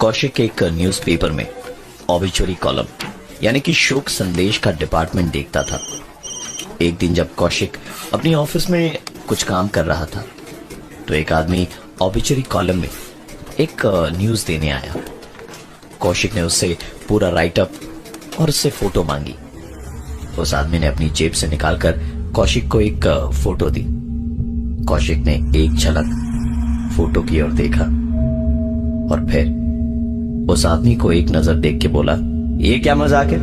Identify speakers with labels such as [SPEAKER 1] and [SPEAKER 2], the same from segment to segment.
[SPEAKER 1] कौशिक एक न्यूज़पेपर में obituary column यानी कि शोक संदेश का डिपार्टमेंट देखता था। एक दिन जब कौशिक अपनी ऑफिस में कुछ काम कर रहा था तो एक आदमी ऑबिचुअरी कॉलम में एक न्यूज़ देने आया। कौशिक ने उससे पूरा राइटअप और उससे फोटो मांगी। उस आदमी ने अपनी जेब से निकालकर कौशिक को एक फोटो दी। कौशिक ने एक झलक फोटो की ओर देखा और फिर उस आदमी को एक नजर देख के बोला, ये क्या मजाक है,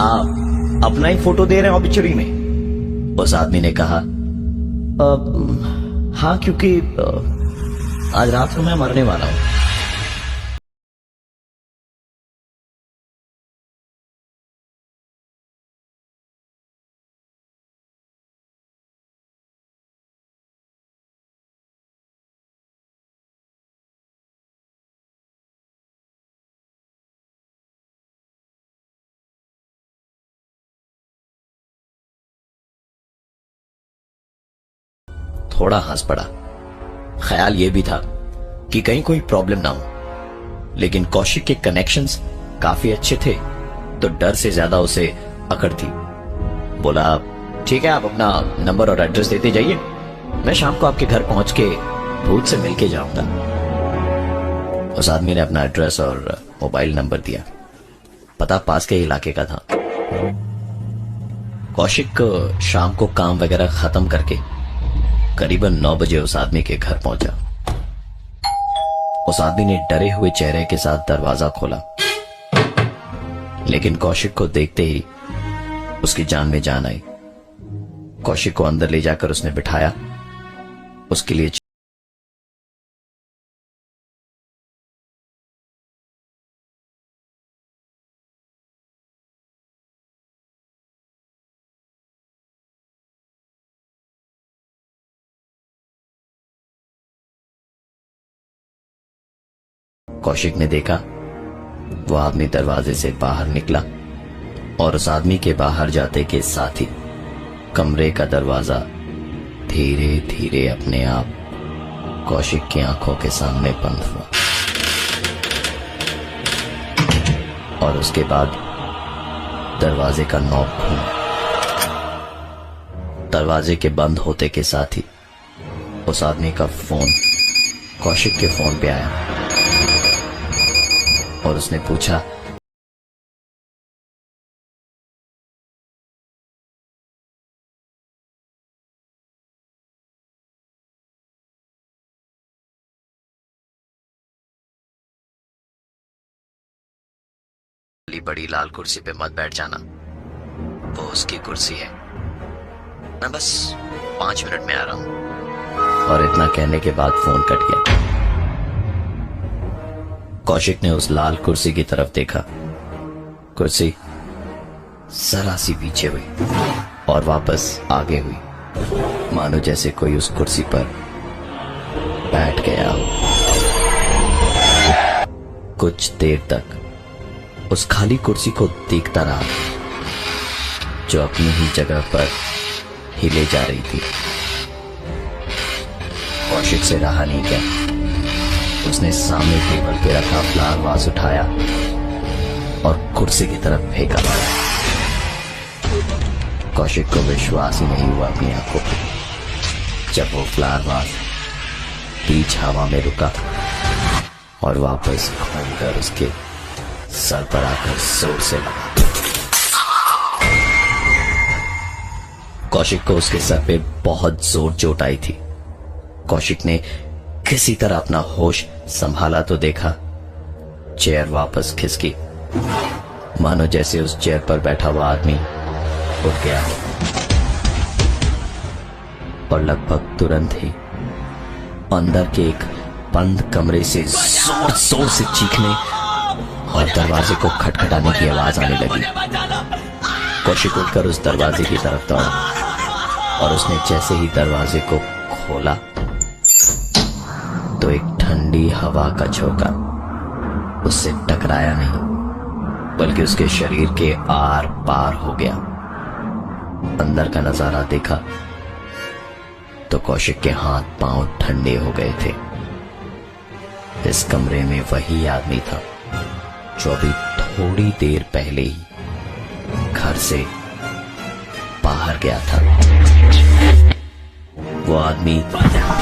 [SPEAKER 1] आप अपना ही फोटो दे रहे हैं ऑबिचुअरी में? उस आदमी ने कहा, हाँ, क्योंकि आज रात को मैं मरने वाला हूं। थोड़ा हंस पड़ा। ख्याल यह भी था कि कहीं कोई प्रॉब्लम ना हो, लेकिन कौशिक के कनेक्शंस काफी अच्छे थे तो डर से ज्यादा उसे अकड़ थी। बोला, ठीक है, आप अपना नंबर और एड्रेस देते जाइए, मैं शाम को आपके घर पहुंच के भूत से मिलके जाऊंगा। उस आदमी ने अपना एड्रेस और मोबाइल नंबर दिया। पता पास के इलाके का था। कौशिक शाम को काम वगैरह खत्म करके करीबन 9 बजे उस आदमी के घर पहुंचा। उस आदमी ने डरे हुए चेहरे के साथ दरवाजा खोला, लेकिन कौशिक को देखते ही उसकी जान में जान आई। कौशिक को अंदर ले जाकर उसने बिठाया, उसके लिए कौशिक ने देखा वो आदमी दरवाजे से बाहर निकला और उस आदमी के बाहर जाते के साथ ही कमरे का दरवाजा धीरे धीरे अपने आप कौशिक की आंखों के सामने बंद हुआ और उसके बाद दरवाजे का नॉब घूमा। दरवाजे के बंद होते के साथ ही उस आदमी का फोन कौशिक के फोन पे आया और उसने पूछा, बड़ी लाल कुर्सी पे मत बैठ जाना, वो उसकी कुर्सी है, मैं बस 5 मिनट में आ रहा हूं। और इतना कहने के बाद फोन कट गया। कौशिक ने उस लाल कुर्सी की तरफ देखा। कुर्सी जरा सी पीछे हुई और वापस आगे हुई, मानो जैसे कोई उस कुर्सी पर बैठ गया हो। कुछ देर तक उस खाली कुर्सी को देखता रहा जो अपनी ही जगह पर हिले जा रही थी। कौशिक से रहा नहीं गया। उसने सामने टेबल पे रखा फ्लावर वास उठाया और कुर्सी की तरफ फेंका। कौशिक को विश्वास ही नहीं हुआ अपनी आंखों पर जब वो फ्लावर वास बीच हवा में रुका और वापस घूमकर उसके सर पर आकर जोर से लगा। कौशिक को उसके सर पे बहुत जोर चोट आई थी। कौशिक ने किसी तरह अपना होश संभाला तो देखा चेयर वापस खिसकी, मानो जैसे उस चेयर पर बैठा हुआ आदमी उठ गया और लगभग तुरंत ही अंदर के एक बंद कमरे से जोर जोर से चीखने और दरवाजे को खटखटाने की आवाज आने लगी। कौशिक उठकर उस दरवाजे की तरफ दौड़ा और उसने जैसे ही दरवाजे को खोला तो एक ठंडी हवा का झोंका उससे टकराया नहीं, बल्कि उसके शरीर के आर पार हो गया। अंदर का नजारा देखा तो कौशिक के हाथ पांव ठंडे हो गए थे। इस कमरे में वही आदमी था जो अभी थोड़ी देर पहले ही घर से बाहर गया था। वो आदमी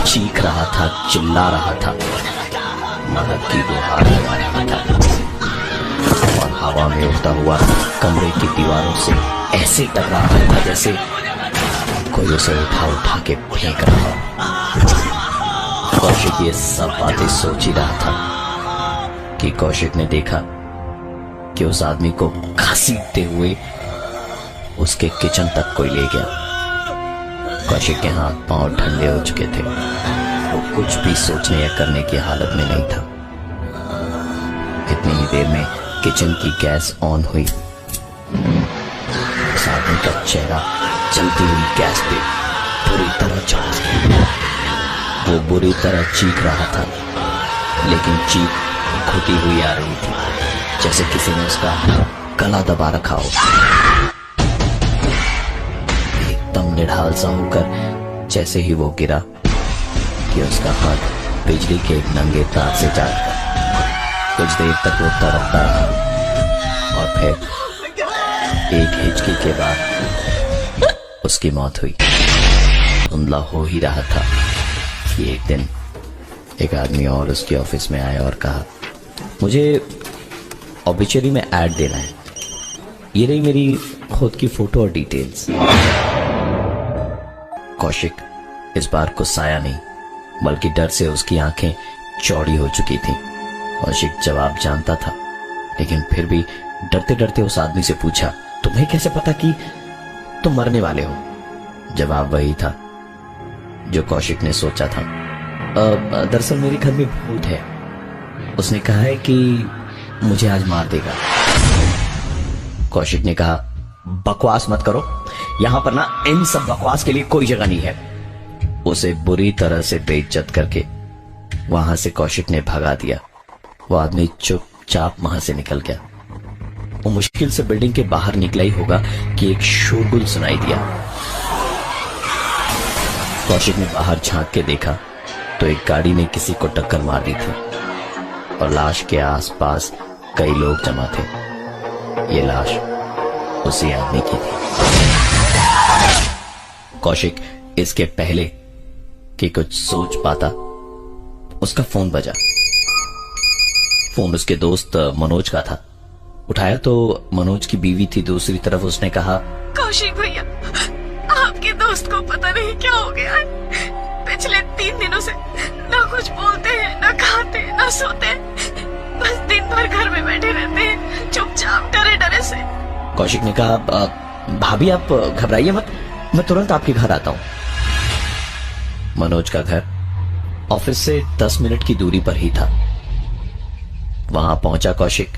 [SPEAKER 1] चीख रहा था, चिल्ला रहा था, मदद की गुहार लगा रहा था और हवा में उड़ता हुआ कमरे की दीवारों से ऐसे टकरा रहा था जैसे कोई उसे उठा उठा के फेंक रहा हो। कौशिक ये सब बातें सोच ही रहा था कि कौशिक ने देखा कि उस आदमी को घसीटते हुए उसके किचन तक कोई ले गया। कौशिक के हाथ पांव ठंडे हो चुके थे, वो कुछ भी सोचने या करने की हालत में नहीं था। इतनी ही देर में किचन की गैस ऑन हुई। उस आदमी का चेहरा जलती हुई गैस पे बुरी तरह चढ़ गया। वो बुरी तरह चीख रहा था, लेकिन चीख घुटी हुई आ रही थी, जैसे किसी ने उसका गला दबा रखा हो। एकदम निढाल सा होकर जैसे ही वो गिरा कि उसका हाथ बिजली के एक नंगे तार से जा गया। कुछ देर तक वो तड़पता रहा और फिर एक हिचकी के बाद उसकी मौत हुई। धुंधला हो ही रहा था कि एक दिन एक आदमी और उसके ऑफिस में आया और कहा, मुझे ऑबिचुरी में ऐड देना है, ये रही मेरी खुद की फोटो और डिटेल्स। कौशिक इस बार गुस्साया नहीं, बल्कि डर से उसकी आंखें चौड़ी हो चुकी थीं। कौशिक जवाब जानता था, लेकिन फिर भी डरते डरते उस आदमी से पूछा, तुम्हें कैसे पता कि तुम मरने वाले हो? जवाब वही था जो कौशिक ने सोचा था। दरअसल मेरे घर में भूत है, उसने कहा है कि मुझे आज मार देगा। कौशिक ने कहा, बकवास मत करो, यहां पर ना इन सब बकवास के लिए कोई जगह नहीं है। उसे बुरी तरह से बेइज्जत करके वहां से कौशिक ने भगा दिया। वो आदमी चुपचाप वहां से निकल गया। वो मुश्किल से बिल्डिंग के बाहर निकला ही होगा कि एक शोरगुल सुनाई दिया। कौशिक ने बाहर झांक के देखा तो एक गाड़ी ने किसी को टक्कर मार दी थी और लाश के आसपास कई लोग जमा थे। ये लाश उसी आदमी की थी। कौशिक इसके पहले कि कुछ सोच पाता, उसका फोन बजा। फोन उसके दोस्त मनोज का था। उठाया तो मनोज की बीवी थी दूसरी तरफ। उसने कहा,
[SPEAKER 2] कौशिक भैया, आपके दोस्त को पता नहीं क्या हो गया है। पिछले 3 दिनों से ना कुछ बोलते हैं, ना खाते, ना सोते, बस दिन भर घर में बैठे रहते हैं, चुपचाप डरे डरे से।
[SPEAKER 1] कौशिक ने कहा, भाभी आप घबराइए मत, मैं तुरंत आपके घर आता हूं। मनोज का घर ऑफिस से 10 मिनट की दूरी पर ही था। वहां पहुंचा कौशिक।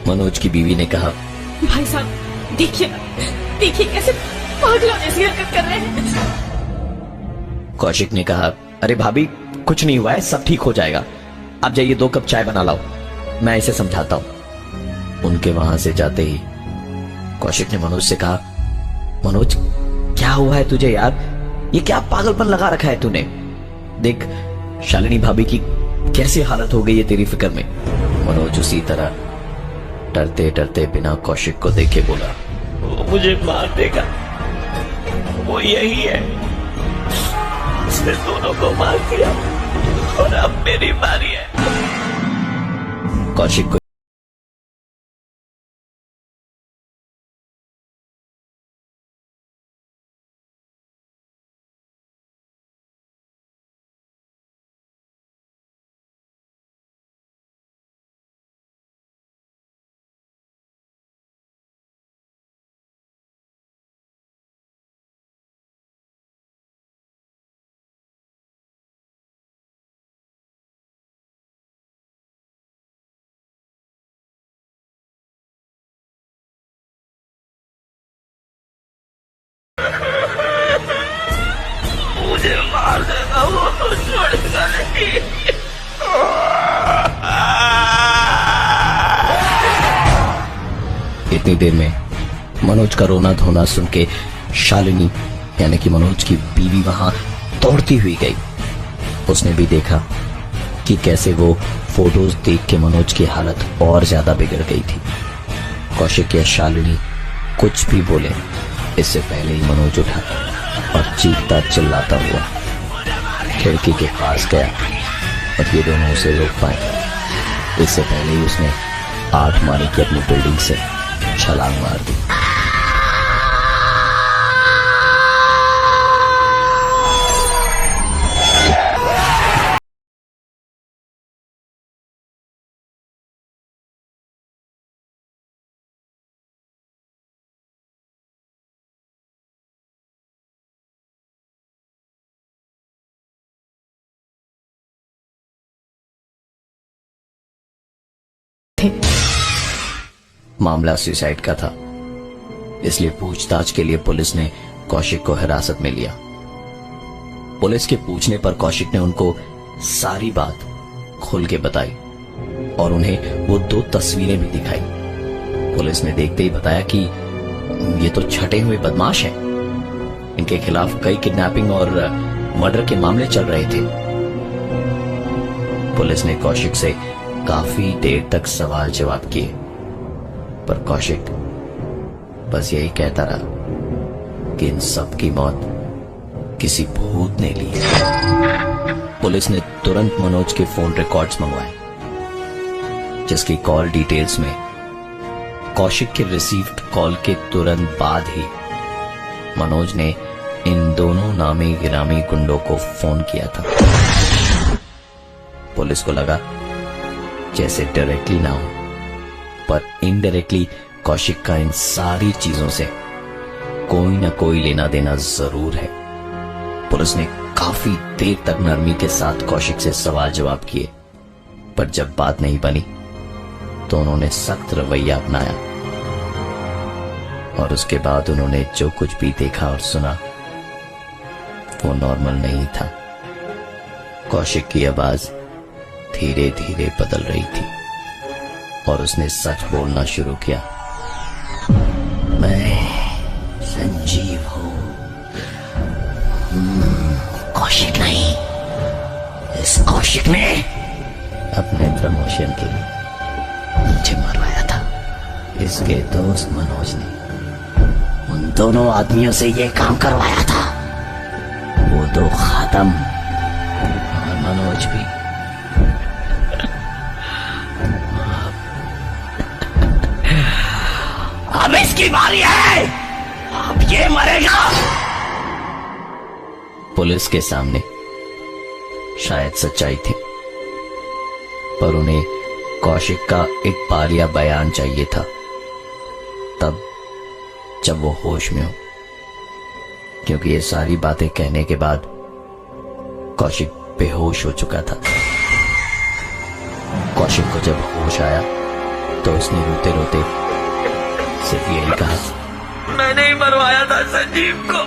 [SPEAKER 1] मनोज की बीवी ने कहा,
[SPEAKER 2] भाई साहब देखिए, देखिए कैसे पागलों जैसी हरकत कर रहे हैं।
[SPEAKER 1] कौशिक ने कहा, अरे भाभी कुछ नहीं हुआ है, सब ठीक हो जाएगा, आप जाइए 2 कप चाय बना लाओ, मैं इसे समझाता हूं। उनके वहां से जाते ही कौशिक ने मनोज से कहा, मनोज क्या हुआ है तुझे यार, ये क्या पागलपन लगा रखा है तूने? देख शालिनी भाभी की कैसी हालत हो गई है तेरी फिक्र में। मनोज उसी तरह डरते डरते बिना कौशिक को देखे बोला, वो मुझे मार देगा, वो यही है, उसने दोनों को मार दिया और अब मेरी बारी है। कौशिक को उतनी देर में मनोज का रोना धोना सुन के शालिनी यानी कि मनोज की बीवी वहां दौड़ती हुई गई। उसने भी देखा कि कैसे वो फोटोज देख के मनोज की हालत और ज्यादा बिगड़ गई थी। कौशिक या शालिनी कुछ भी बोले इससे पहले ही मनोज उठा और चीखता चिल्लाता हुआ खिड़की के पास गया और ये दोनों उसे रोक पाए इससे पहले ही उसने 8 माले की अपनी बिल्डिंग से छलांग मार दी। मामला सुसाइड का था, इसलिए पूछताछ के लिए पुलिस ने कौशिक को हिरासत में लिया। पुलिस के पूछने पर कौशिक ने उनको सारी बात खुल के बताई और उन्हें वो 2 तस्वीरें भी दिखाई। पुलिस ने देखते ही बताया कि ये तो छटे हुए बदमाश हैं, इनके खिलाफ कई किडनैपिंग और मर्डर के मामले चल रहे थे। पुलिस ने कौशिक से काफी देर तक सवाल जवाब किए पर कौशिक बस यही कहता रहा कि इन सब की मौत किसी भूत ने ली है। पुलिस ने तुरंत मनोज के फोन रिकॉर्ड्स मंगवाए जिसकी कॉल डिटेल्स में कौशिक के रिसीव्ड कॉल के तुरंत बाद ही मनोज ने इन दोनों नामी गिरामी गुंडों को फोन किया था। पुलिस को लगा जैसे डायरेक्टली ना हो पर इनडायरेक्टली कौशिक का इन सारी चीजों से कोई ना कोई लेना देना जरूर है। पुलिस ने काफी देर तक नरमी के साथ कौशिक से सवाल जवाब किए पर जब बात नहीं बनी तो उन्होंने सख्त रवैया अपनाया और उसके बाद उन्होंने जो कुछ भी देखा और सुना वो नॉर्मल नहीं था। कौशिक की आवाज धीरे धीरे बदल रही थी और उसने सच बोलना शुरू किया। मैं संजीव हूं, कौशिक नहीं। इस कौशिक ने अपने प्रमोशन के लिए मुझे मरवाया था। इसके दोस्त मनोज ने उन दोनों आदमियों से ये काम करवाया था। वो 2 खत्म और मनोज भी। अब इसकी बारी है, अब ये मरेगा। पुलिस के सामने शायद सच्चाई थी पर उन्हें कौशिक का एक पारिया बयान चाहिए था तब जब वो होश में हो, क्योंकि ये सारी बातें कहने के बाद कौशिक बेहोश हो चुका था। कौशिक को जब होश आया तो उसने रोते रोते सिर्फ यही कहा,
[SPEAKER 2] मैंने ही मरवाया था संजीव को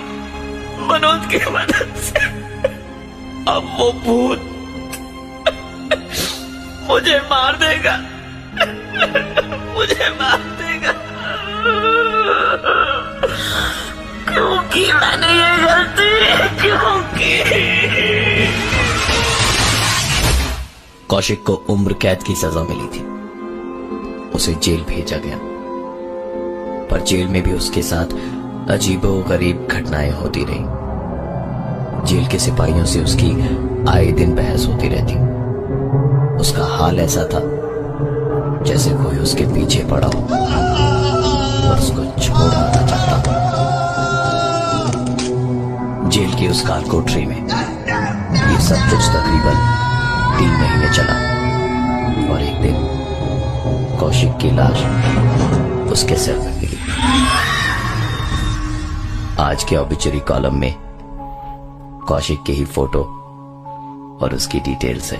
[SPEAKER 2] मनोज की मदद से। अब वो भूत मुझे मार देगा, मुझे मार देगा क्योंकि मैंने ये गलती क्यों की।
[SPEAKER 1] कौशिक को उम्र कैद की सजा मिली थी। उसे जेल भेजा गया पर जेल में भी उसके साथ अजीबोगरीब घटनाएं होती रही। जेल के सिपाहियों से उसकी आए दिन बहस होती रहती। उसका हाल ऐसा था जैसे कोई उसके पीछे पड़ा हो और उसको छोड़ना चाहता हो। जेल की उस काल कोठरी में ये सब कुछ तकरीबन 3 महीने चला और एक दिन कौशिक की लाश उसके सिर में मिली। आज के ऑबिचुरी कॉलम में कौशिक के ही फोटो और उसकी डिटेल्स है।